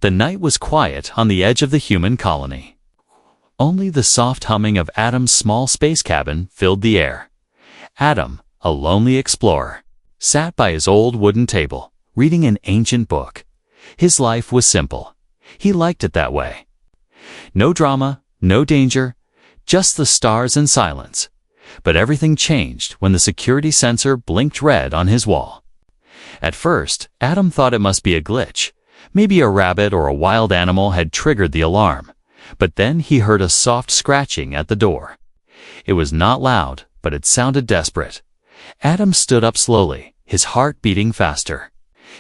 The night was quiet on the edge of the human colony. Only the soft humming of Adam's small space cabin filled the air. Adam, a lonely explorer, sat by his old wooden table, reading an ancient book. His life was simple. He liked it that way. No drama, no danger, just the stars and silence. But everything changed when the security sensor blinked red on his wall. At first, Adam thought it must be a glitch. Maybe a rabbit or a wild animal had triggered the alarm. But then he heard a soft scratching at the door. It was not loud, but it sounded desperate. Adam stood up slowly, his heart beating faster.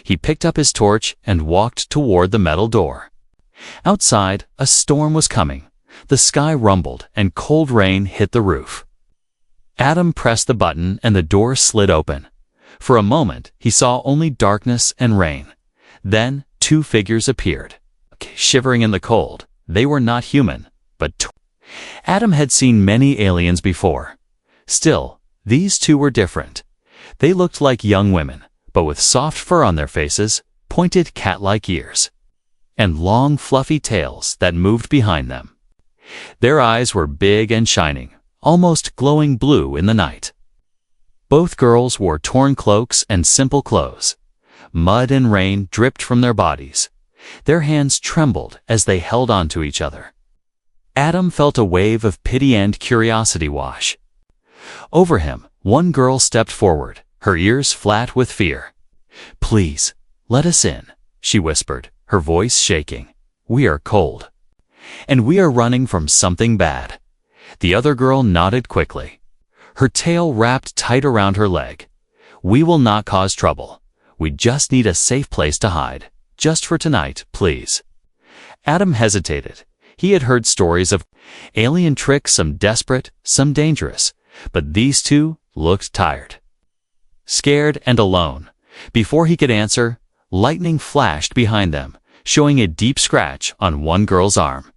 He picked up his torch and walked toward the metal door. Outside, a storm was coming. The sky rumbled and cold rain hit the roof. Adam pressed the button and the door slid open. For a moment, he saw only darkness and rain. Then, two figures appeared. Shivering in the cold, they were not human, but Adam had seen many aliens before. Still, these two were different. They looked like young women, but with soft fur on their faces, pointed cat-like ears, and long fluffy tails that moved behind them. Their eyes were big and shining, almost glowing blue in the night. Both girls wore torn cloaks and simple clothes. Mud and rain dripped from their bodies. Their hands trembled as they held on to each other. Adam felt a wave of pity and curiosity wash over him. One girl stepped forward, her ears flat with fear. "Please, let us in," she whispered, her voice shaking. "We are cold. And we are running from something bad." The other girl nodded quickly, her tail wrapped tight around her leg. "We will not cause trouble. We just need a safe place to hide. Just for tonight, please." Adam hesitated. He had heard stories of alien tricks, some desperate, some dangerous, but these two looked tired, scared, and alone. Before he could answer, lightning flashed behind them, showing a deep scratch on one girl's arm.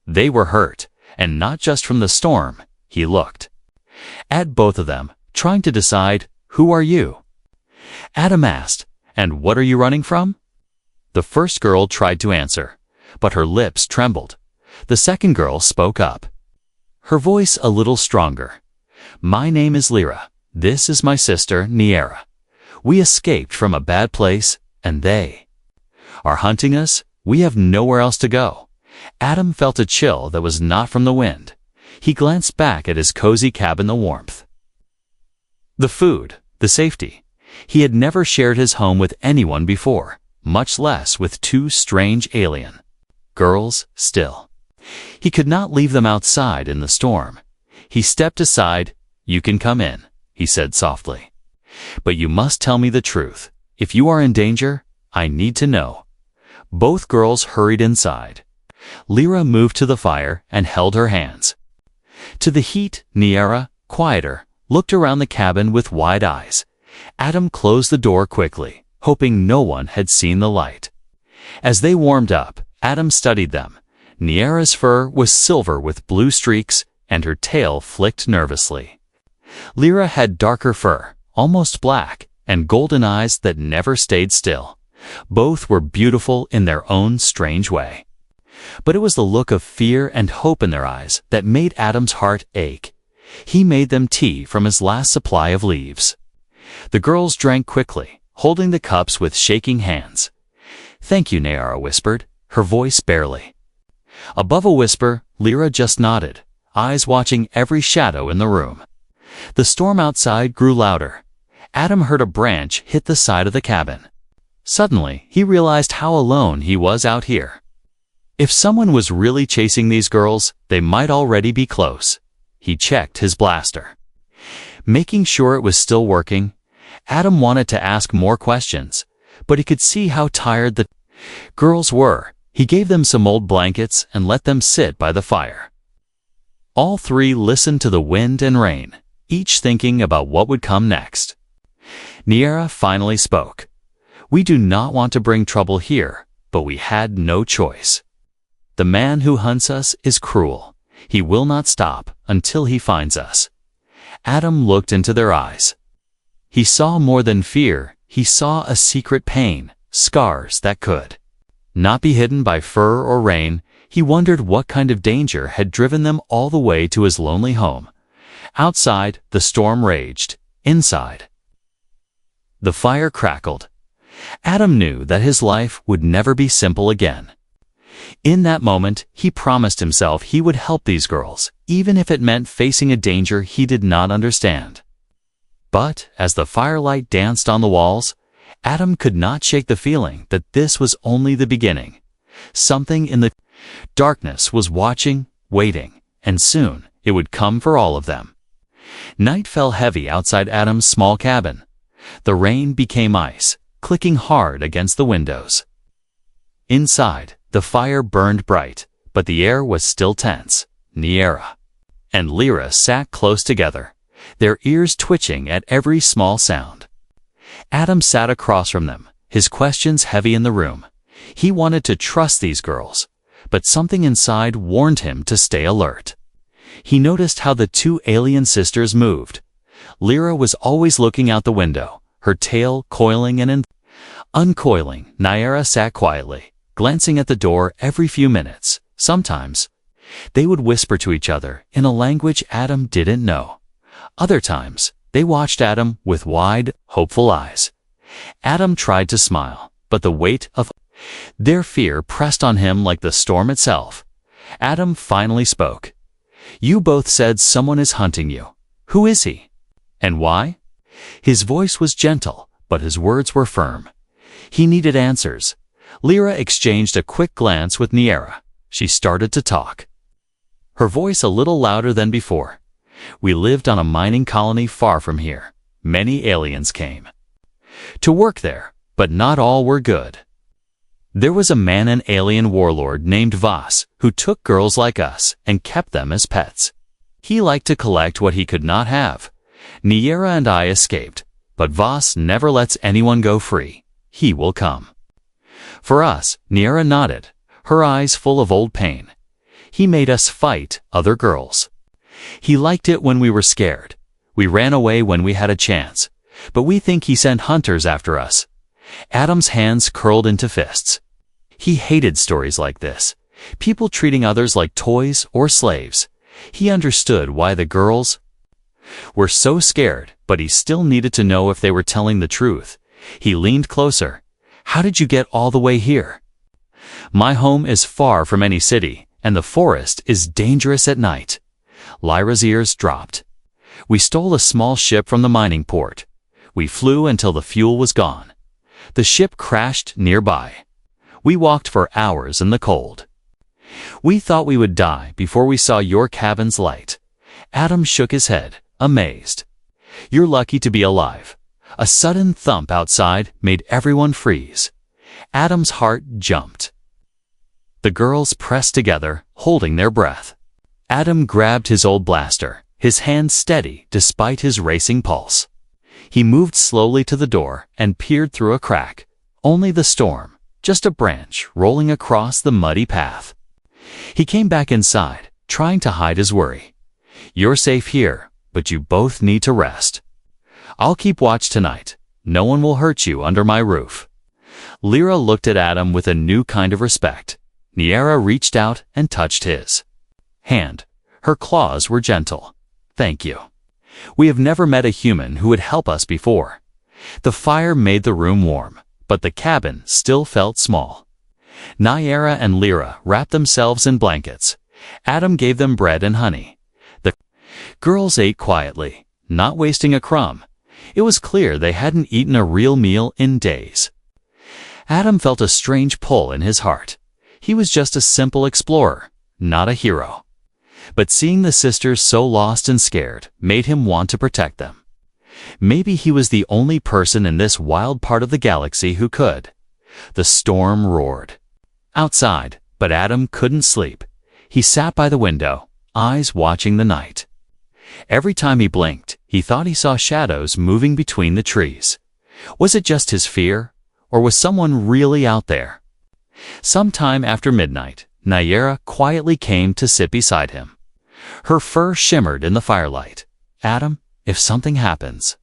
They were hurt, and not just from the storm. He looked at both of them, trying to decide, "Who are you?" Adam asked, "And what are you running from?" The first girl tried to answer, but her lips trembled. The second girl spoke up, her voice a little stronger. "My name is Lyra. This is my sister, Niera. We escaped from a bad place, and they are hunting us. We have nowhere else to go." Adam felt a chill that was not from the wind. He glanced back at his cozy cabin, the warmth, the food, the safety. He had never shared his home with anyone before, much less with two strange alien girls. Still, he could not leave them outside in the storm. He stepped aside. "You can come in," he said softly. "But you must tell me the truth. If you are in danger, I need to know." Both girls hurried inside. Lyra moved to the fire and held her hands to the heat. Niera, quieter, looked around the cabin with wide eyes. Adam closed the door quickly, hoping no one had seen the light. As they warmed up, Adam studied them. Niera's fur was silver with blue streaks, and her tail flicked nervously. Lyra had darker fur, almost black, and golden eyes that never stayed still. Both were beautiful in their own strange way. But it was the look of fear and hope in their eyes that made Adam's heart ache. He made them tea from his last supply of leaves. The girls drank quickly, holding the cups with shaking hands. "Thank you," Niera whispered, her voice barely above a whisper. Lyra just nodded, eyes watching every shadow in the room. The storm outside grew louder. Adam heard a branch hit the side of the cabin. Suddenly, he realized how alone he was out here. If someone was really chasing these girls, they might already be close. He checked his blaster, making sure it was still working. Adam wanted to ask more questions, but he could see how tired the girls were. He gave them some old blankets and let them sit by the fire. All three listened to the wind and rain, each thinking about what would come next. Niera finally spoke. "We do not want to bring trouble here, but we had no choice. The man who hunts us is cruel. He will not stop until he finds us." Adam looked into their eyes. He saw more than fear. He saw a secret pain, scars that could not be hidden by fur or rain. He wondered what kind of danger had driven them all the way to his lonely home. Outside, the storm raged. Inside, the fire crackled. Adam knew that his life would never be simple again. In that moment, he promised himself he would help these girls, even if it meant facing a danger he did not understand. But as the firelight danced on the walls, Adam could not shake the feeling that this was only the beginning. Something in the darkness was watching, waiting, and soon it would come for all of them. Night fell heavy outside Adam's small cabin. The rain became ice, clicking hard against the windows. Inside, the fire burned bright, but the air was still tense. Niera and Lyra sat close together, their ears twitching at every small sound. Adam sat across from them, his questions heavy in the room. He wanted to trust these girls, but something inside warned him to stay alert. He noticed how the two alien sisters moved. Lyra was always looking out the window, her tail coiling and uncoiling. Niera sat quietly, glancing at the door every few minutes. Sometimes, they would whisper to each other in a language Adam didn't know. Other times, they watched Adam with wide, hopeful eyes. Adam tried to smile, but the weight of their fear pressed on him like the storm itself. Adam finally spoke. "You both said someone is hunting you. Who is he? And why?" His voice was gentle, but his words were firm. He needed answers. Lyra exchanged a quick glance with Niera. She started to talk, her voice a little louder than before. "We lived on a mining colony far from here. Many aliens came to work there, but not all were good. There was a man, an alien warlord named Voss, who took girls like us and kept them as pets. He liked to collect what he could not have. Niera and I escaped, but Voss never lets anyone go free. He will come for us." Niera nodded, her eyes full of old pain. "He made us fight other girls. He liked it when we were scared. We ran away when we had a chance, but we think he sent hunters after us." Adam's hands curled into fists. He hated stories like this, people treating others like toys or slaves. He understood why the girls were so scared, but he still needed to know if they were telling the truth. He leaned closer. "How did you get all the way here?" "My home is far from any city, and the forest is dangerous at night." Lyra's ears dropped. "We stole a small ship from the mining port. We flew until the fuel was gone. The ship crashed nearby. We walked for hours in the cold. We thought we would die before we saw your cabin's light." Adam shook his head, amazed. "You're lucky to be alive." A sudden thump outside made everyone freeze. Adam's heart jumped. The girls pressed together, holding their breath. Adam grabbed his old blaster, his hand steady despite his racing pulse. He moved slowly to the door and peered through a crack. Only the storm, just a branch rolling across the muddy path. He came back inside, trying to hide his worry. "You're safe here, but you both need to rest. I'll keep watch tonight. No one will hurt you under my roof." Lyra looked at Adam with a new kind of respect. Niera reached out and touched his hand. Her claws were gentle. "Thank you. We have never met a human who would help us before." The fire made the room warm, but the cabin still felt small. Niera and Lyra wrapped themselves in blankets. Adam gave them bread and honey. The girls ate quietly, not wasting a crumb. It was clear they hadn't eaten a real meal in days. Adam felt a strange pull in his heart. He was just a simple explorer, not a hero. But seeing the sisters so lost and scared made him want to protect them. Maybe he was the only person in this wild part of the galaxy who could. The storm roared outside, but Adam couldn't sleep. He sat by the window, eyes watching the night. Every time he blinked, he thought he saw shadows moving between the trees. Was it just his fear, or was someone really out there? Sometime after midnight, Niera quietly came to sit beside him. Her fur shimmered in the firelight. "Adam, if something happens,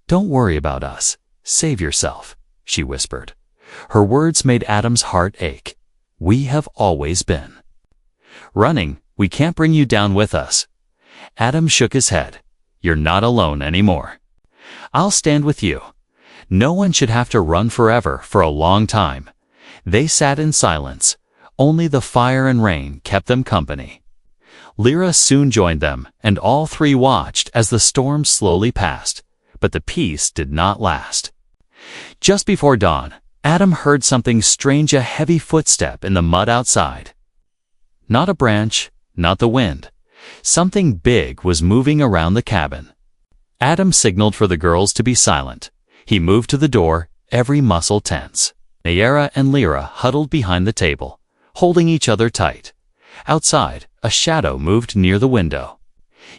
don't worry about us. Save yourself," she whispered. Her words made Adam's heart ache. "We have always been." "Running, we can't bring you down with us." Adam shook his head. "You're not alone anymore. I'll stand with you. No one should have to run forever for a long time." They sat in silence. Only the fire and rain kept them company. Lyra soon joined them, and all three watched as the storm slowly passed. But the peace did not last. Just before dawn, Adam heard something strange, a heavy footstep in the mud outside. Not a branch, not the wind. Something big was moving around the cabin. Adam signaled for the girls to be silent. He moved to the door, every muscle tense. Nayara and Lyra huddled behind the table, holding each other tight. Outside, a shadow moved near the window.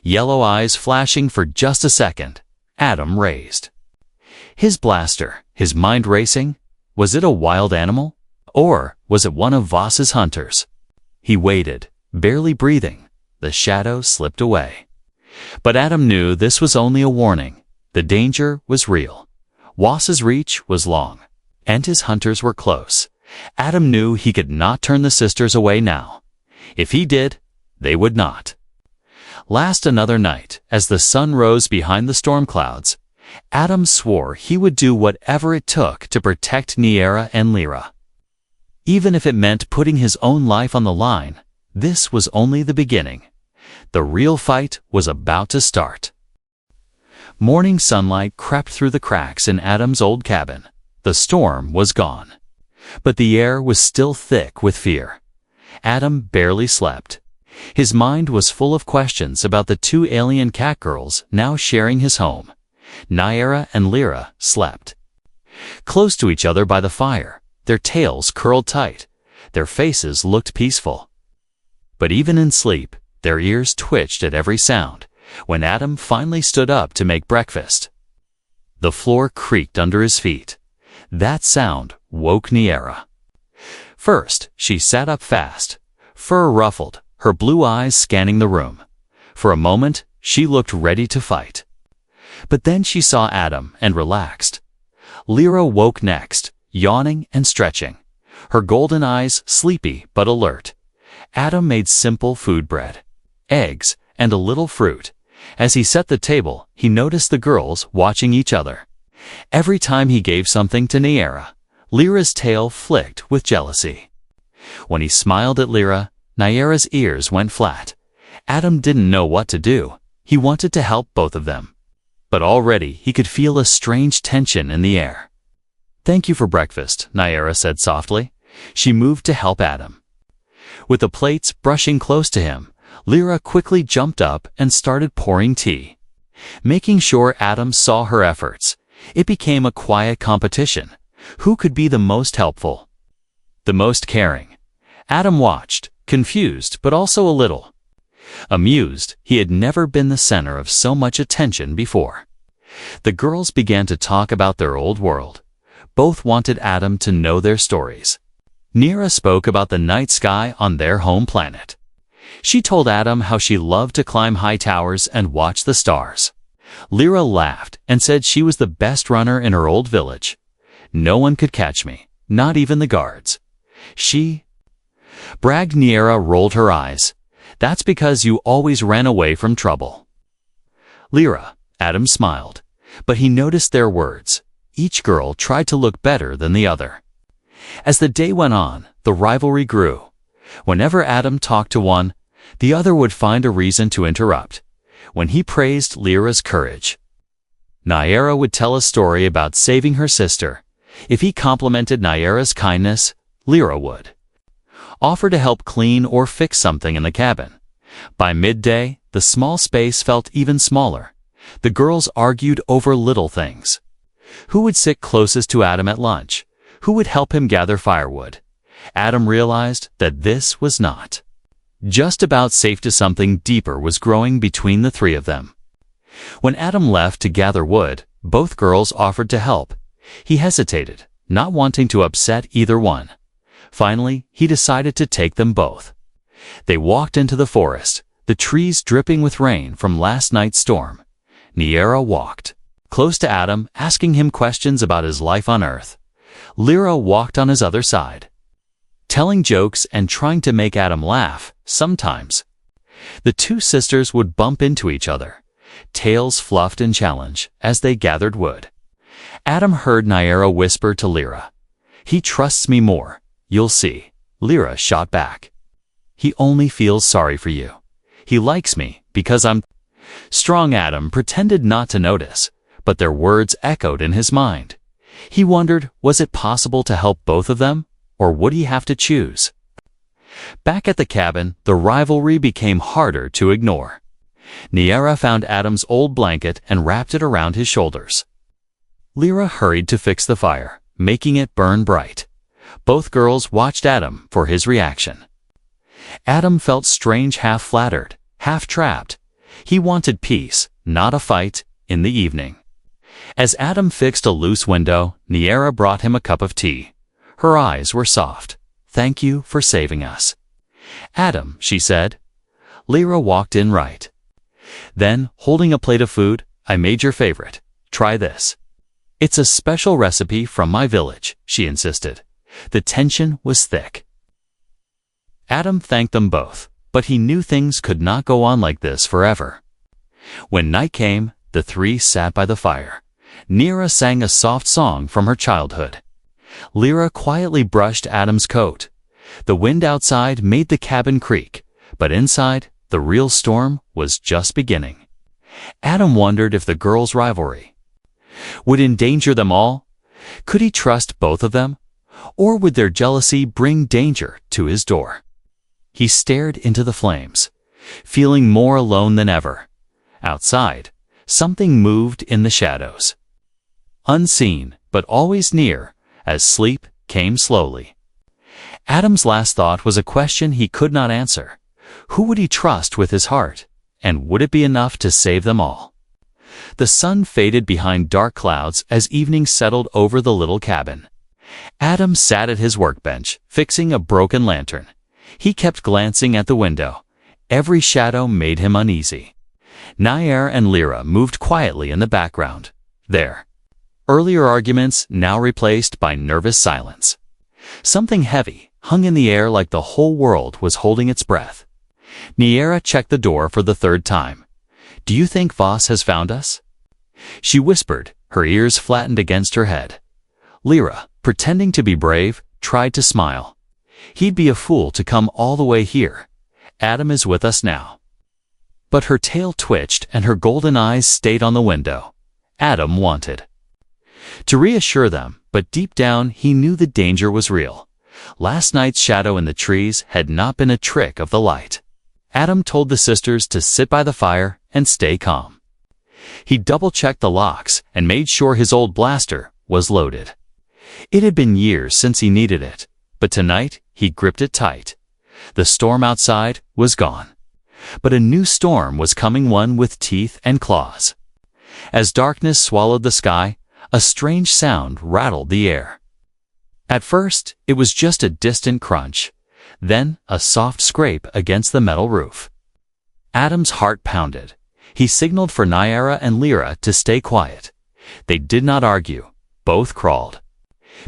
Yellow eyes flashing for just a second, Adam raised his blaster, his mind racing. Was it a wild animal? Or was it one of Voss's hunters? He waited, barely breathing. The shadow slipped away. But Adam knew this was only a warning. The danger was real. Voss's reach was long, and his hunters were close. Adam knew he could not turn the sisters away now. If he did, they would not. Last another night, as the sun rose behind the storm clouds, Adam swore he would do whatever it took to protect Nayara and Lyra. Even if it meant putting his own life on the line, this was only the beginning. The real fight was about to start. Morning sunlight crept through the cracks in Adam's old cabin. The storm was gone, but the air was still thick with fear. Adam barely slept. His mind was full of questions about the two alien cat girls now sharing his home. Nayara and Lyra slept close to each other by the fire, their tails curled tight. Their faces looked peaceful. But even in sleep, their ears twitched at every sound. When Adam finally stood up to make breakfast, the floor creaked under his feet. That sound woke Nayara. First, she sat up fast, fur ruffled, her blue eyes scanning the room. For a moment, she looked ready to fight. But then she saw Adam and relaxed. Lyra woke next, yawning and stretching, her golden eyes sleepy but alert. Adam made simple food: bread, eggs, and a little fruit. As he set the table, he noticed the girls watching each other. Every time he gave something to Nayara, Lyra's tail flicked with jealousy. When he smiled at Lyra, Nayara's ears went flat. Adam didn't know what to do. He wanted to help both of them. But already he could feel a strange tension in the air. "Thank you for breakfast," Nayara said softly. She moved to help Adam. With the plates brushing close to him, Lyra quickly jumped up and started pouring tea. Making sure Adam saw her efforts, it became a quiet competition. Who could be the most helpful? The most caring? Adam watched, confused but also a little amused. He had never been the center of so much attention before. The girls began to talk about their old world. Both wanted Adam to know their stories. Nayara spoke about the night sky on their home planet. She told Adam how she loved to climb high towers and watch the stars. Lyra laughed and said she was the best runner in her old village. "No one could catch me, not even the guards." She bragged. Nayara rolled her eyes. "That's because you always ran away from trouble." Lyra, Adam smiled, but he noticed their words. Each girl tried to look better than the other. As the day went on, the rivalry grew. Whenever Adam talked to one, the other would find a reason to interrupt. When he praised Lyra's courage, Nayara would tell a story about saving her sister. If he complimented Nayara's kindness, Lyra would offer to help clean or fix something in the cabin. By midday, the small space felt even smaller. The girls argued over little things. Who would sit closest to Adam at lunch? Who would help him gather firewood? Adam realized that this was not just about safety. Something deeper was growing between the three of them. When Adam left to gather wood, both girls offered to help. He hesitated, not wanting to upset either one. Finally, he decided to take them both. They walked into the forest, the trees dripping with rain from last night's storm. Nayara walked close to Adam, asking him questions about his life on Earth. Lyra walked on his other side, telling jokes and trying to make Adam laugh. Sometimes the two sisters would bump into each other, tails fluffed in challenge as they gathered wood. Adam heard Nyara whisper to Lyra, "He trusts me more, you'll see." Lyra shot back, "He only feels sorry for you. He likes me because I'm strong." Adam pretended not to notice, but their words echoed in his mind. He wondered, was it possible to help both of them, or would he have to choose? Back at the cabin, the rivalry became harder to ignore. Nyara found Adam's old blanket and wrapped it around his shoulders. Lyra hurried to fix the fire, making it burn bright. Both girls watched Adam for his reaction. Adam felt strange, half flattered, half trapped. He wanted peace, not a fight, in the evening. As Adam fixed a loose window, Nyara brought him a cup of tea. Her eyes were soft. "Thank you for saving us." "Adam," she said. Lyra walked in right. Then, holding a plate of food, "I made your favorite. Try this." "It's a special recipe from my village," she insisted. The tension was thick. Adam thanked them both, but he knew things could not go on like this forever. When night came, the three sat by the fire. Nyara sang a soft song from her childhood. Lyra quietly brushed Adam's coat. The wind outside made the cabin creak, but inside, the real storm was just beginning. Adam wondered if the girls' rivalry would endanger them all. Could he trust both of them? Or would their jealousy bring danger to his door? He stared into the flames, feeling more alone than ever. Outside, something moved in the shadows. Unseen, but always near, as sleep came slowly. Adam's last thought was a question he could not answer. Who would he trust with his heart? And would it be enough to save them all? The sun faded behind dark clouds as evening settled over the little cabin. Adam sat at his workbench, fixing a broken lantern. He kept glancing at the window. Every shadow made him uneasy. Nyara and Lyra moved quietly in the background. Their earlier arguments now replaced by nervous silence. Something heavy hung in the air, like the whole world was holding its breath. Nyara checked the door for the third time. "Do you think Voss has found us?" she whispered, her ears flattened against her head. Lyra, pretending to be brave, tried to smile. "He'd be a fool to come all the way here. Adam is with us now." But her tail twitched and her golden eyes stayed on the window. Adam wanted to reassure them, but deep down he knew the danger was real. Last night's shadow in the trees had not been a trick of the light. Adam told the sisters to sit by the fire and stay calm. He double-checked the locks and made sure his old blaster was loaded. It had been years since he needed it, but tonight he gripped it tight. The storm outside was gone, but a new storm was coming, one with teeth and claws. As darkness swallowed the sky, a strange sound rattled the air. At first, it was just a distant crunch, then a soft scrape against the metal roof. Adam's heart pounded. He signaled for Nyara and Lyra to stay quiet. They did not argue. Both crawled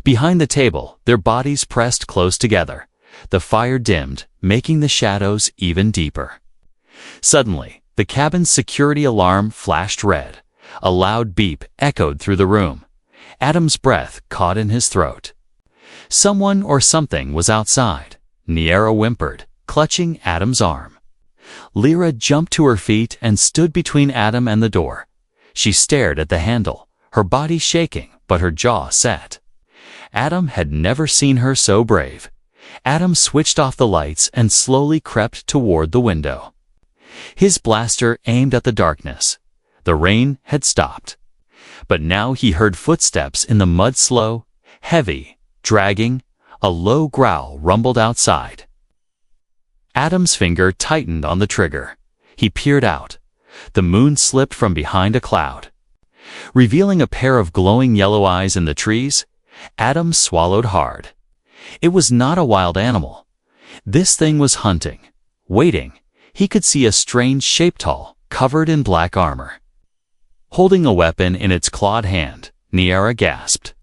behind the table, their bodies pressed close together. The fire dimmed, making the shadows even deeper. Suddenly, the cabin's security alarm flashed red. A loud beep echoed through the room. Adam's breath caught in his throat. Someone or something was outside. Nyara whimpered, clutching Adam's arm. Lyra jumped to her feet and stood between Adam and the door. She stared at the handle, her body shaking, but her jaw set. Adam had never seen her so brave. Adam switched off the lights and slowly crept toward the window. His blaster aimed at the darkness. The rain had stopped. But now he heard footsteps in the mud, slow, heavy, dragging. A low growl rumbled outside. Adam's finger tightened on the trigger. He peered out. The moon slipped from behind a cloud, revealing a pair of glowing yellow eyes in the trees. Adam swallowed hard. It was not a wild animal. This thing was hunting, waiting. He could see a strange shape, tall, covered in black armor. Holding a weapon in its clawed hand, Nyara gasped.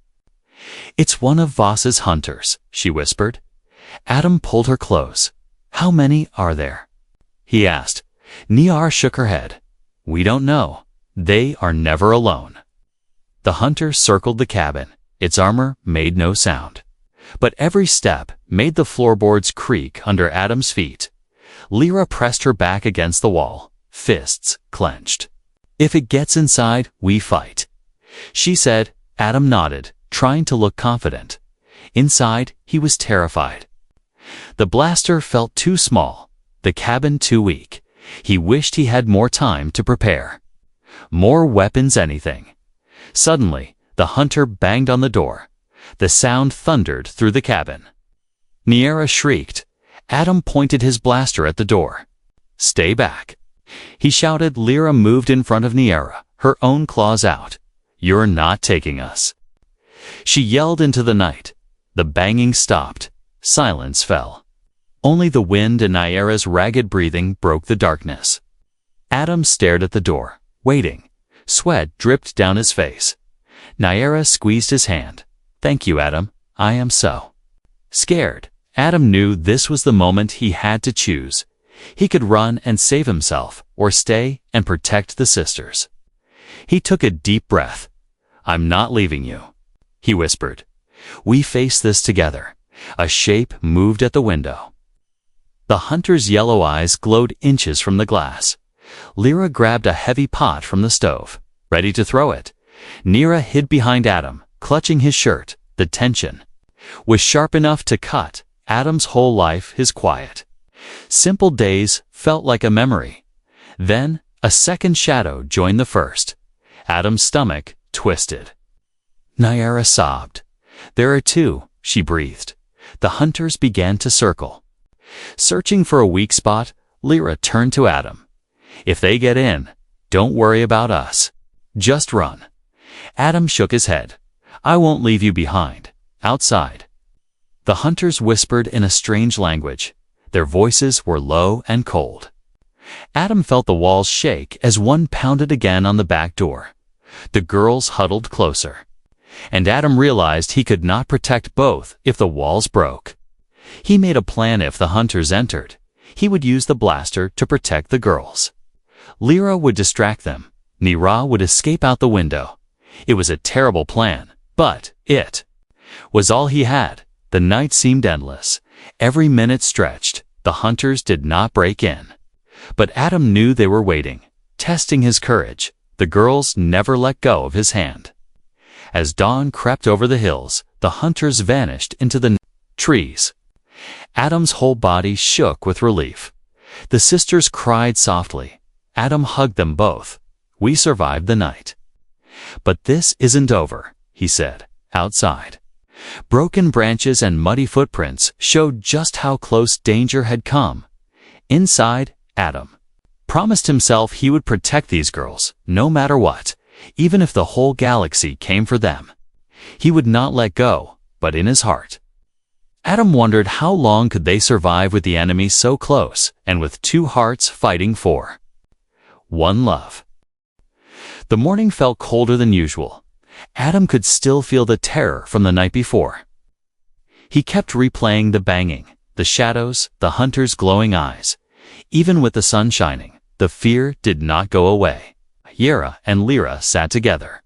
"It's one of Voss's hunters," she whispered. Adam pulled her close. "How many are there?" he asked. Niara shook her head. "We don't know. They are never alone." The hunter circled the cabin. Its armor made no sound. But every step made the floorboards creak under Adam's feet. Lyra pressed her back against the wall, fists clenched. "If it gets inside, we fight," she said. Adam nodded, trying to look confident. Inside, he was terrified. The blaster felt too small, the cabin too weak. He wished he had more time to prepare. More weapons, anything. Suddenly, the hunter banged on the door. The sound thundered through the cabin. Niara shrieked. Adam pointed his blaster at the door. "Stay back," he shouted. Lyra moved in front of Niara, her own claws out. "You're not taking us." She yelled into the night. The banging stopped. Silence fell. Only the wind and Niara's ragged breathing broke the darkness. Adam stared at the door, waiting. Sweat dripped down his face. Niara squeezed his hand. "Thank you, Adam. I am so scared." Adam knew this was the moment he had to choose. He could run and save himself, or stay and protect the sisters. He took a deep breath. "I'm not leaving you," he whispered. "We face this together." A shape moved at the window. The hunter's yellow eyes glowed inches from the glass. Lyra grabbed a heavy pot from the stove, ready to throw it. Niara hid behind Adam, clutching his shirt. The tension was sharp enough to cut Adam's whole life. His quiet, simple days felt like a memory. Then, a second shadow joined the first. Adam's stomach twisted. Niara sobbed. "There are two," she breathed. The hunters began to circle. Searching for a weak spot, Lyra turned to Adam. "If they get in, don't worry about us. Just run." Adam shook his head. "I won't leave you behind. Outside." The hunters whispered in a strange language. Their voices were low and cold. Adam felt the walls shake as one pounded again on the back door. The girls huddled closer. And Adam realized he could not protect both if the walls broke. He made a plan. If the hunters entered, he would use the blaster to protect the girls. Lyra would distract them. Niara would escape out the window. It was a terrible plan, but it was all he had. The night seemed endless. Every minute stretched. The hunters did not break in. But Adam knew they were waiting, testing his courage. The girls never let go of his hand. As dawn crept over the hills, the hunters vanished into the trees. Adam's whole body shook with relief. The sisters cried softly. Adam hugged them both. "We survived the night." "But this isn't over," he said, outside. Broken branches and muddy footprints showed just how close danger had come. Inside, Adam promised himself he would protect these girls, no matter what, even if the whole galaxy came for them. He would not let go, but in his heart. Adam wondered how long could they survive with the enemy so close, and with two hearts fighting for one love. The morning felt colder than usual. Adam could still feel the terror from the night before. He kept replaying the banging, the shadows, the hunter's glowing eyes. Even with the sun shining, the fear did not go away. Yara and Lyra sat together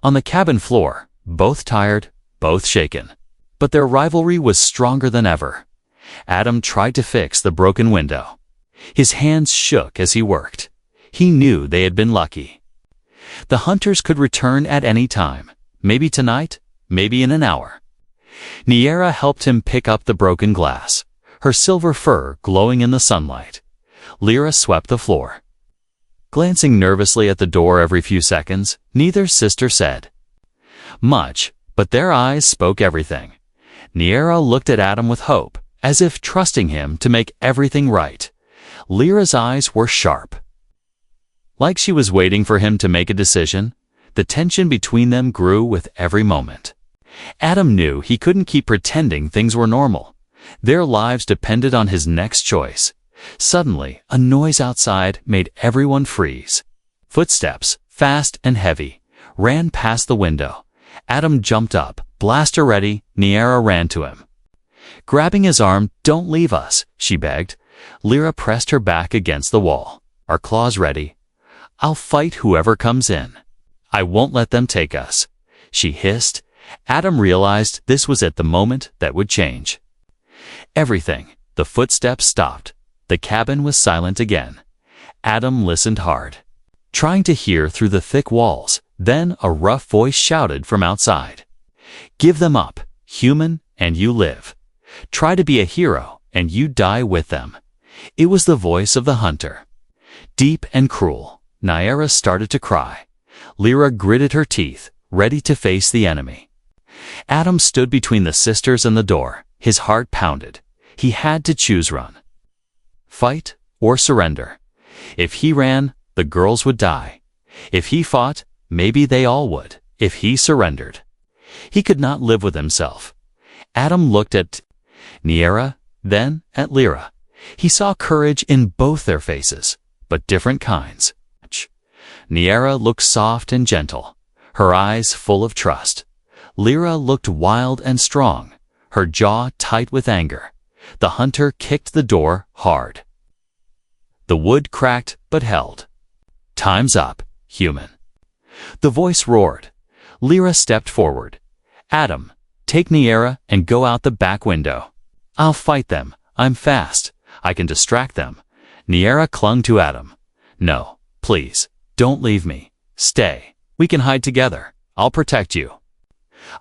on the cabin floor, both tired, both shaken. But their rivalry was stronger than ever. Adam tried to fix the broken window. His hands shook as he worked. He knew they had been lucky. The hunters could return at any time, maybe tonight, maybe in an hour. Niara helped him pick up the broken glass, her silver fur glowing in the sunlight. Lyra swept the floor. Glancing nervously at the door every few seconds, neither sister said much, but their eyes spoke everything. Niara looked at Adam with hope, as if trusting him to make everything right. Lyra's eyes were sharp, like she was waiting for him to make a decision. The tension between them grew with every moment. Adam knew he couldn't keep pretending things were normal. Their lives depended on his next choice. Suddenly, a noise outside made everyone freeze. Footsteps, fast and heavy, ran past the window. Adam jumped up, blaster ready. Niera ran to him. Grabbing his arm, "Don't leave us," she begged. Lyra pressed her back against the wall. "Our claws ready. I'll fight whoever comes in. I won't let them take us," she hissed. Adam realized this was at the moment that would change everything. The footsteps stopped. The cabin was silent again. Adam listened hard, trying to hear through the thick walls. Then a rough voice shouted from outside. "Give them up, human, and you live. Try to be a hero, and you die with them." It was the voice of the hunter. Deep and cruel. Niera started to cry. Lyra gritted her teeth, ready to face the enemy. Adam stood between the sisters and the door. His heart pounded. He had to choose: run, fight, or surrender. If he ran, the girls would die. If he fought, maybe they all would. If he surrendered, he could not live with himself. Adam looked at Niera, then at Lyra. He saw courage in both their faces, but different kinds. Niera looked soft and gentle, her eyes full of trust. Lyra looked wild and strong, her jaw tight with anger. The hunter kicked the door hard. The wood cracked but held. "Time's up, human." The voice roared. Lyra stepped forward. "Adam, take Niera and go out the back window. I'll fight them. I'm fast. I can distract them." Niera clung to Adam. "No, please, don't leave me. Stay. We can hide together. I'll protect you."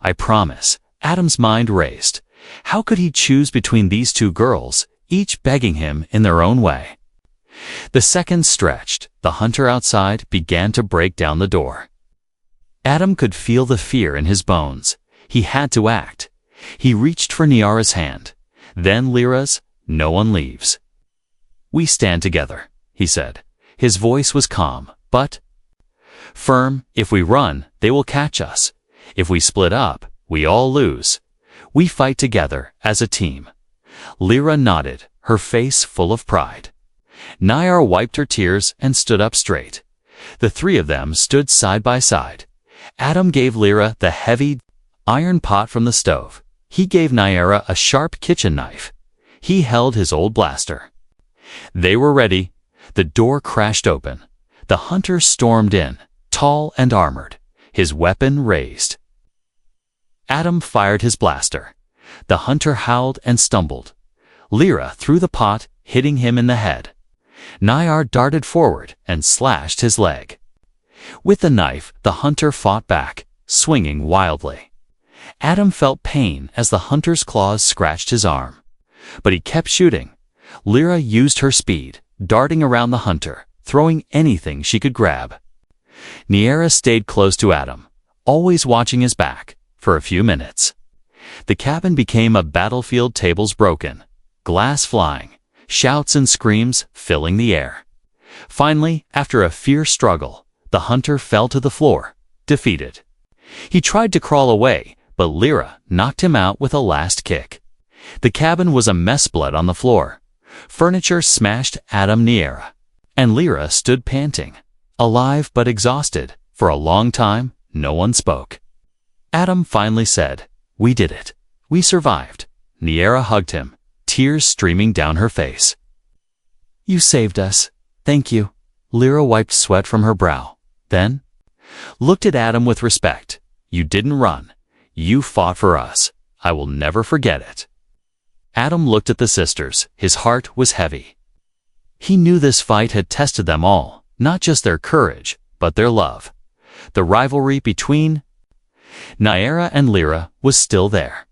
"I promise." Adam's mind raced. How could he choose between these two girls, each begging him in their own way? The seconds stretched. The hunter outside began to break down the door. Adam could feel the fear in his bones. He had to act. He reached for Niera's hand, then Lyra's. "No one leaves. We stand together," he said. His voice was calm, but firm. "If we run, they will catch us. If we split up, we all lose. We fight together as a team." Lyra nodded, her face full of pride. Niera wiped her tears and stood up straight. The three of them stood side by side. Adam gave Lyra the heavy iron pot from the stove. He gave Niera a sharp kitchen knife. He held his old blaster. They were ready. The door crashed open. The hunter stormed in, tall and armored, his weapon raised. Adam fired his blaster. The hunter howled and stumbled. Lyra threw the pot, hitting him in the head. Niera darted forward and slashed his leg. With the knife, the hunter fought back, swinging wildly. Adam felt pain as the hunter's claws scratched his arm. But he kept shooting. Lyra used her speed, darting around the hunter, throwing anything she could grab. Niera stayed close to Adam, always watching his back, for a few minutes. The cabin became a battlefield, tables broken, glass flying, shouts and screams filling the air. Finally, after a fierce struggle, the hunter fell to the floor, defeated. He tried to crawl away, but Lyra knocked him out with a last kick. The cabin was a mess, blood on the floor. Furniture smashed. Adam, Niera, and Lyra stood panting, alive but exhausted. For a long time, no one spoke. Adam finally said, "We did it. We survived." Niera hugged him, tears streaming down her face. "You saved us. Thank you." Lyra wiped sweat from her brow, then looked at Adam with respect. "You didn't run. You fought for us. I will never forget it." Adam looked at the sisters. His heart was heavy. He knew this fight had tested them all, not just their courage, but their love. The rivalry between Niera and Lyra was still there.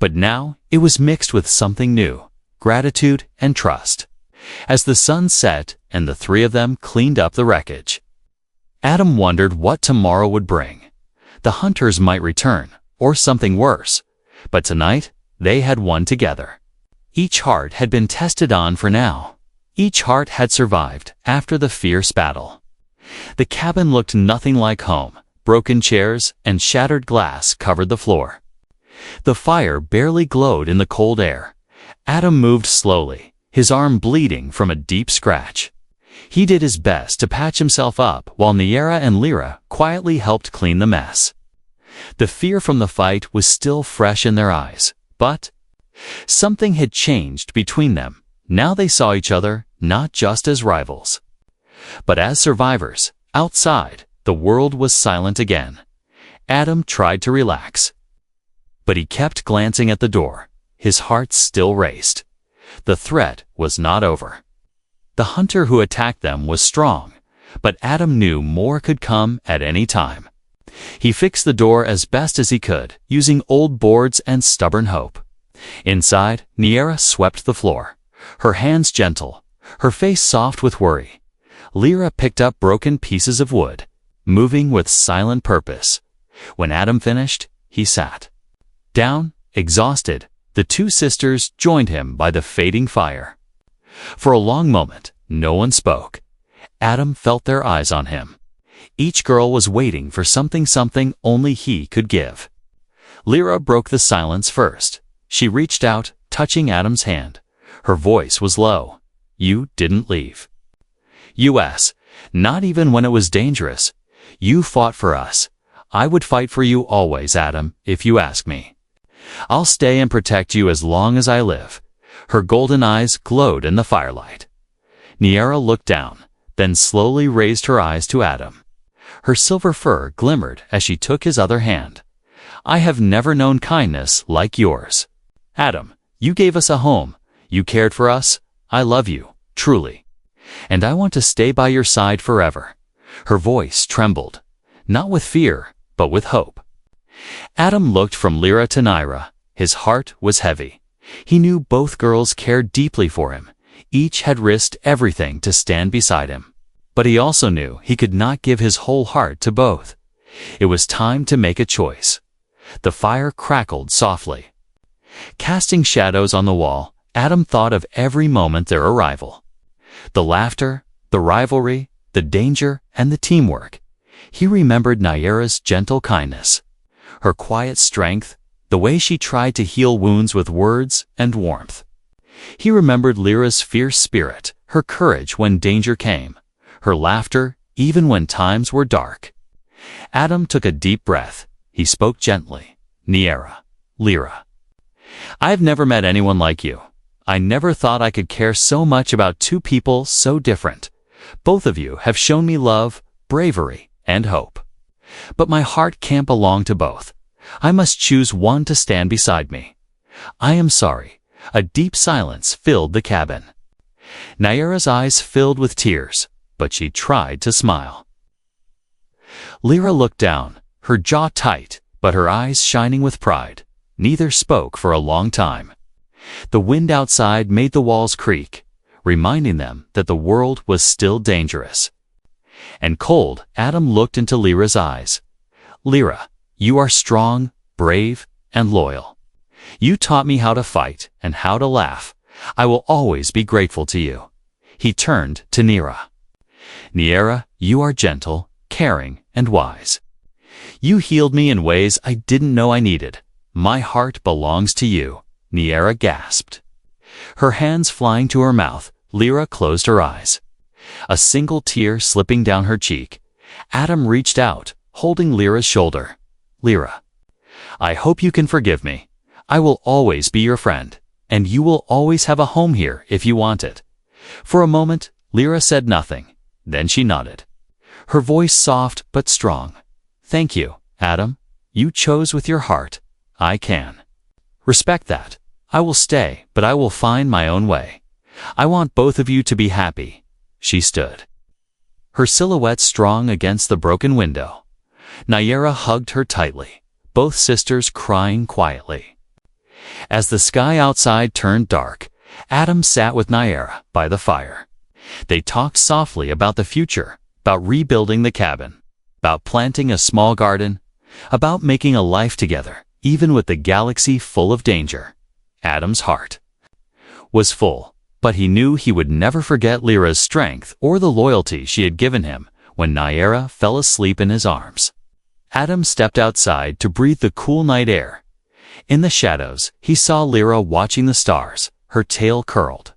But now it was mixed with something new, gratitude and trust. As the sun set and the three of them cleaned up the wreckage, Adam wondered what tomorrow would bring. The hunters might return, or something worse. But tonight, they had won together. Each heart had been tested on for now. Each heart had survived after the fierce battle. The cabin looked nothing like home. Broken chairs and shattered glass covered the floor. The fire barely glowed in the cold air. Adam moved slowly, his arm bleeding from a deep scratch. He did his best to patch himself up while Niera and Lyra quietly helped clean the mess. The fear from the fight was still fresh in their eyes, but something had changed between them. Now they saw each other not just as rivals, but as survivors. Outside, the world was silent again. Adam tried to relax, but he kept glancing at the door. His heart still raced. The threat was not over. The hunter who attacked them was strong, but Adam knew more could come at any time. He fixed the door as best as he could, using old boards and stubborn hope. Inside, Niera swept the floor, her hands gentle, her face soft with worry. Lyra picked up broken pieces of wood, moving with silent purpose. When Adam finished, he sat down, exhausted. The two sisters joined him by the fading fire. For a long moment, no one spoke. Adam felt their eyes on him. Each girl was waiting for something only he could give. Lyra broke the silence first. She reached out, touching Adam's hand. Her voice was low. "You didn't leave. U.S. Not even when it was dangerous. You fought for us. I would fight for you always, Adam, if you ask me. I'll stay and protect you as long as I live." Her golden eyes glowed in the firelight. Niera looked down, then slowly raised her eyes to Adam. Her silver fur glimmered as she took his other hand. "I have never known kindness like yours. Adam, you gave us a home. You cared for us. I love you, truly. And I want to stay by your side forever." Her voice trembled, not with fear, but with hope. Adam looked from Lyra to Niera. His heart was heavy. He knew both girls cared deeply for him. Each had risked everything to stand beside him. But he also knew he could not give his whole heart to both. It was time to make a choice. The fire crackled softly, casting shadows on the wall. Adam thought of every moment their arrival. The laughter, the rivalry, the danger, and the teamwork. He remembered Niera's gentle kindness, her quiet strength, the way she tried to heal wounds with words and warmth. He remembered Lyra's fierce spirit, her courage when danger came, her laughter even when times were dark. Adam took a deep breath. He spoke gently. "Niera, Lyra, I've never met anyone like you. I never thought I could care so much about two people so different. Both of you have shown me love, bravery, and hope. But my heart can't belong to both. I must choose one to stand beside me. I am sorry." A deep silence filled the cabin. Niera's eyes filled with tears, but she tried to smile. Lyra looked down, her jaw tight, but her eyes shining with pride. Neither spoke for a long time. The wind outside made the walls creak, reminding them that the world was still dangerous. And cold, Adam looked into Lyra's eyes. "Lyra, you are strong, brave, and loyal. You taught me how to fight and how to laugh. I will always be grateful to you." He turned to Niera. "Niera, you are gentle, caring, and wise. You healed me in ways I didn't know I needed. My heart belongs to you." Niera gasped. Her hands flying to her mouth, Lyra closed her eyes, a single tear slipping down her cheek. Adam reached out, holding Lyra's shoulder. "Lyra, I hope you can forgive me. I will always be your friend, and you will always have a home here if you want it." For a moment, Lyra said nothing. Then she nodded, her voice soft but strong. "Thank you, Adam. You chose with your heart. I can respect that. I will stay, but I will find my own way. I want both of you to be happy." She stood, her silhouette strong against the broken window. Niera hugged her tightly, both sisters crying quietly. As the sky outside turned dark, Adam sat with Niera by the fire. They talked softly about the future, about rebuilding the cabin, about planting a small garden, about making a life together, even with the galaxy full of danger. Adam's heart was full, but he knew he would never forget Lyra's strength or the loyalty she had given him when Niera fell asleep in his arms. Adam stepped outside to breathe the cool night air. In the shadows, he saw Lyra watching the stars, her tail curled.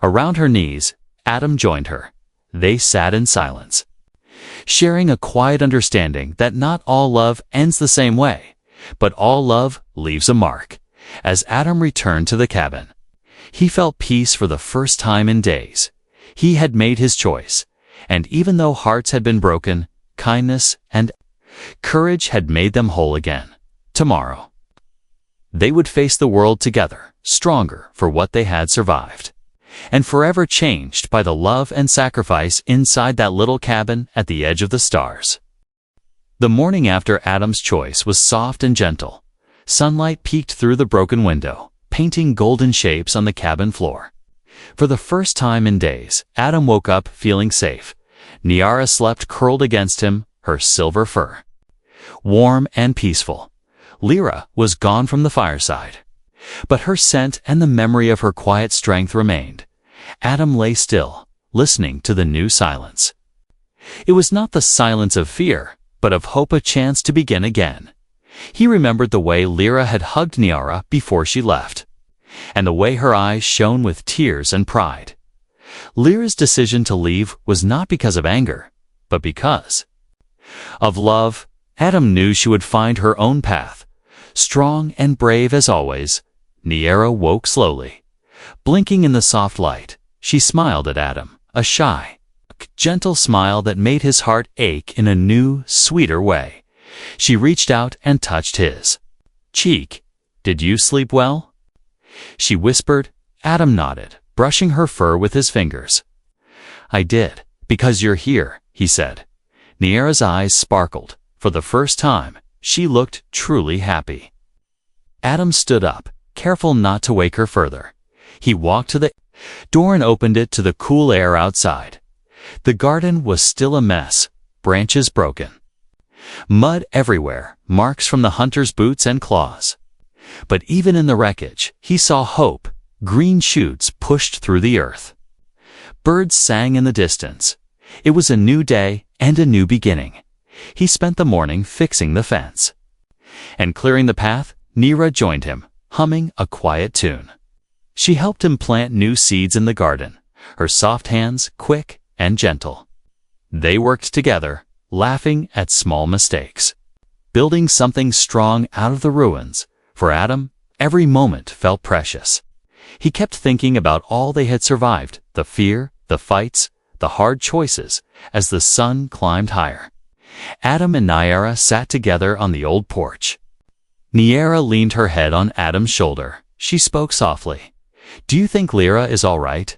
Around her knees, Adam joined her. They sat in silence. sharing a quiet understanding that not all love ends the same way, but all love leaves a mark. As Adam returned to the cabin, he felt peace for the first time in days. He had made his choice, and even though hearts had been broken, kindness and courage had made them whole again. Tomorrow, they would face the world together, stronger for what they had survived, and forever changed by the love and sacrifice inside that little cabin at the edge of the stars. The morning after Adam's choice was soft and gentle. Sunlight peeked through the broken window, painting golden shapes on the cabin floor. For the first time in days, Adam woke up feeling safe. Niara slept curled against him, her silver fur warm and peaceful. Lyra was gone from the fireside, but her scent and the memory of her quiet strength remained. Adam lay still, listening to the new silence. It was not the silence of fear, but of hope, a chance to begin again. He remembered the way Lyra had hugged Niara before she left, and the way her eyes shone with tears and pride. Lyra's decision to leave was not because of anger, but because of love. Adam knew she would find her own path. Strong and brave as always, Niara woke slowly. Blinking in the soft light, she smiled at Adam, a shy, gentle smile that made his heart ache in a new, sweeter way. She reached out and touched his cheek. "Did you sleep well?" she whispered. Adam nodded, brushing her fur with his fingers. "I did, because you're here," he said. Niara's eyes sparkled. For the first time, she looked truly happy. Adam stood up, careful not to wake her further. He walked to the door and opened it to the cool air outside. The garden was still a mess, branches broken, mud everywhere, marks from the hunter's boots and claws. But even in the wreckage, he saw hope. Green shoots pushed through the earth. Birds sang in the distance. It was a new day and a new beginning. He spent the morning fixing the fence and clearing the path. Niara joined him, humming a quiet tune. She helped him plant new seeds in the garden, her soft hands quick and gentle. They worked together, laughing at small mistakes, building something strong out of the ruins. For Adam, every moment felt precious. He kept thinking about all they had survived, the fear, the fights, the hard choices, as the sun climbed higher. Adam and Niara sat together on the old porch. Niara leaned her head on Adam's shoulder. She spoke softly. "Do you think Lyra is all right?"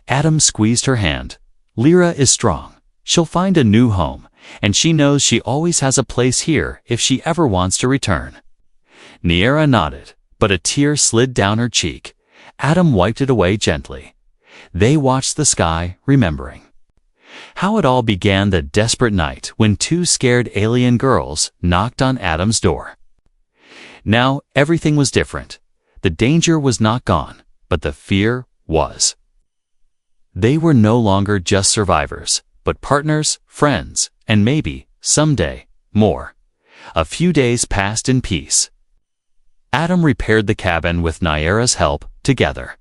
Adam squeezed her hand. "Lyra is strong. She'll find a new home, and she knows she always has a place here if she ever wants to return." Niara nodded, but a tear slid down her cheek. Adam wiped it away gently. They watched the sky, remembering how it all began that desperate night when two scared alien girls knocked on Adam's door. Now everything was different. The danger was not gone, but the fear was. They were no longer just survivors, but partners, friends, and maybe, someday, more. A few days passed in peace. Adam repaired the cabin with Niara's help. Together,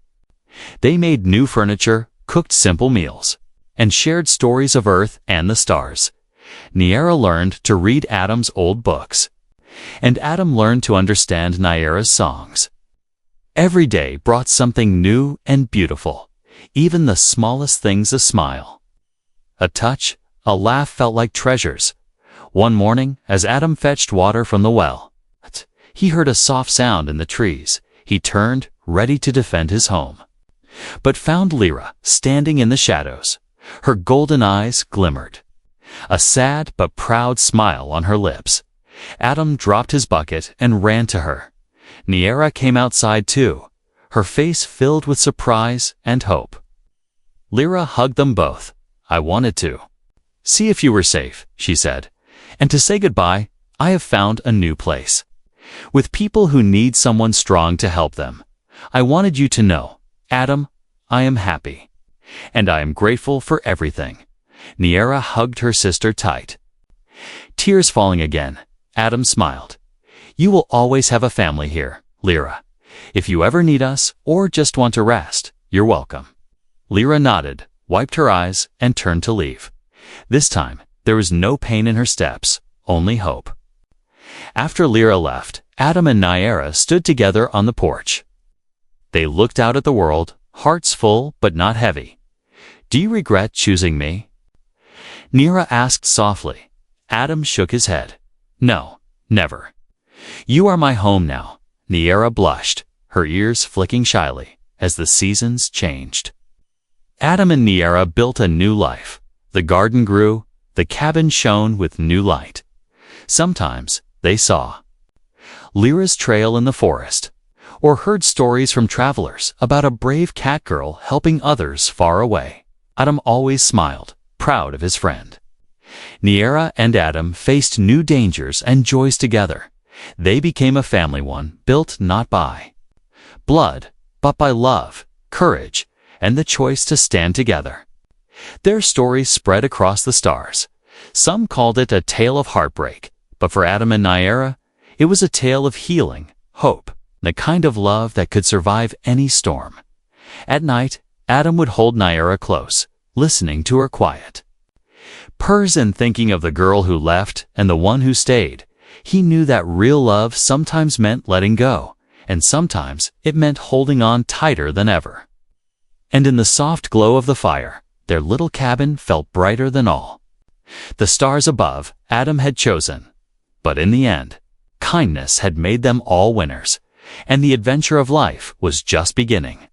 they made new furniture, cooked simple meals, and shared stories of Earth and the stars. Niara learned to read Adam's old books, and Adam learned to understand Niara's songs. Every day brought something new and beautiful, even the smallest things. A smile, a touch, a laugh felt like treasures. One morning, as Adam fetched water from the well, he heard a soft sound in the trees. He turned, ready to defend his home, but found Lyra standing in the shadows. Her golden eyes glimmered, a sad but proud smile on her lips. Adam dropped his bucket and ran to her. Niara came outside too, her face filled with surprise and hope. Lyra hugged them both. "I wanted to see if you were safe," she said, "and to say goodbye. I have found a new place, with people who need someone strong to help them. I wanted you to know, Adam, I am happy, and I am grateful for everything." Niara hugged her sister tight, tears falling again. Adam smiled. "You will always have a family here, Lyra. If you ever need us or just want to rest, you're welcome." Lyra nodded, wiped her eyes, and turned to leave. This time, There was no pain in her steps, only hope. After Lyra left, Adam and Nyera stood together on the porch. They looked out at the world, hearts full but not heavy. "Do you regret choosing me?" Nyera asked softly. Adam shook his head. "No, never. You are my home now." Nyera blushed, her ears flicking shyly, as the seasons changed. Adam and Nyera built a new life. The garden grew, the cabin shone with new light. Sometimes they saw Lyra's trail in the forest, or heard stories from travelers about a brave cat girl helping others far away. Adam always smiled, proud of his friend. Nyera and Adam faced new dangers and joys together. They became a family, one built not by blood, but by love, courage, and the choice to stand together. Their story spread across the stars. Some called it a tale of heartbreak, but for Adam and Nyera, it was a tale of healing, hope, the kind of love that could survive any storm. At night, Adam would hold Nyera close, listening to her quiet purrs and thinking of the girl who left and the one who stayed. He knew that real love sometimes meant letting go, and sometimes it meant holding on tighter than ever. And in the soft glow of the fire, their little cabin felt brighter than all. The stars above, Adam had chosen. But in the end, kindness had made them all winners, and the adventure of life was just beginning.